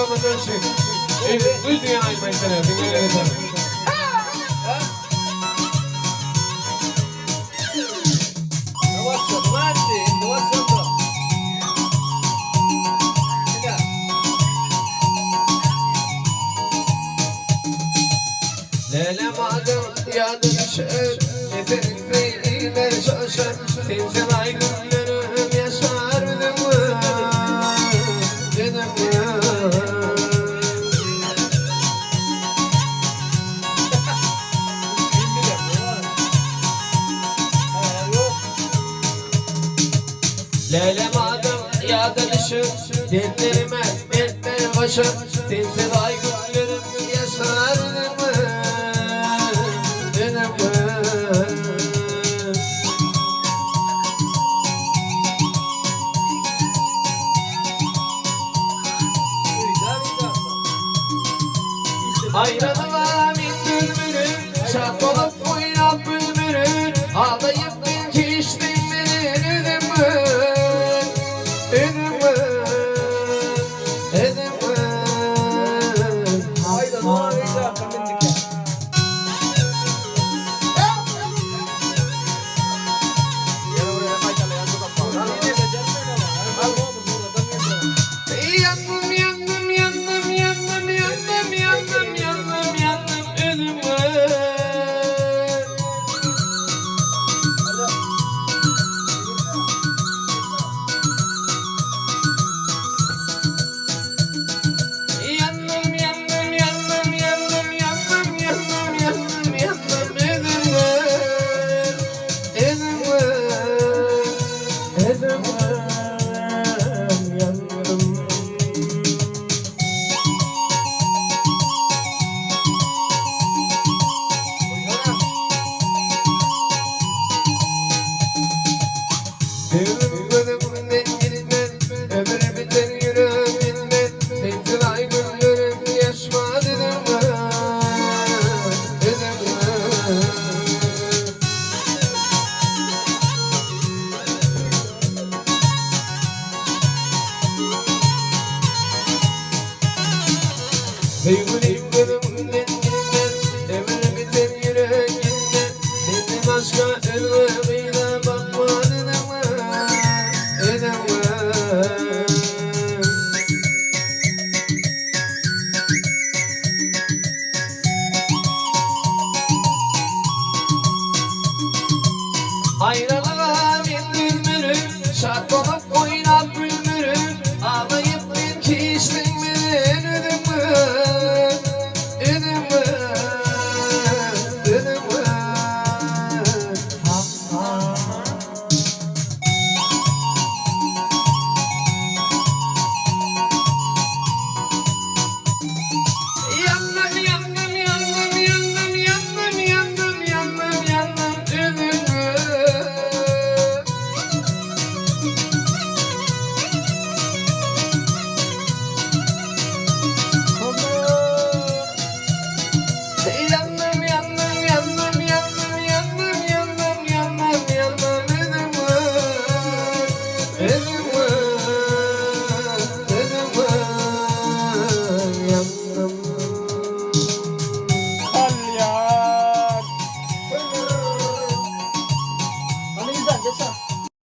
olmadan şey. Duy dünya aymayı sana. Dinleyelim sana. Lele madem yadı düşer, yetenekliyle şaşar. Tintin ay günlerim yaşardım mı? Dedim mi? Lele madem yadı düşer, dillerime etmeye başar. Tintin ay günlerim yaşardım mı? Hayranıma bir bülbülüm, şart olup oynat bülbülüm. Ağlayıp bin kiştin beni, dedim mi? Dedim mi? Dedim mi? Hayda, hayda, kamindik ya. Yandım, yandım, yandım, yandım, yandım, yandım, yandım, yandım, dedim mi? Yandım, yandım, yandım, yandım, yandım, yandım, yandım, yandım, dedim mi? Dedim mi? Dedim mi? Yandım. Devrim bölümünden gerinden, ömür biter yüreğimden. Tintin ay günlerim yaşma dedim mi? Dedim mi? Devrim bölümünden gerinden, ömür biter yüreğimden. Tintin aşka ırgıyla bakma dedim mi? Dedim mi? Hayranıma bir bülbülüm, şart olup oynat bülbülüm. Ağlayıp bin kiştin beni, dedim mi? Dedim mi? Dedim mi? Ha ha. Yandım, yandım, yandım, yandım, yandım, yandım, yandım, yandım, dedim mi? Yandım, yandım, yandım, yandım, yandım, yandım, yandım, yandım, dedim mi? Dedim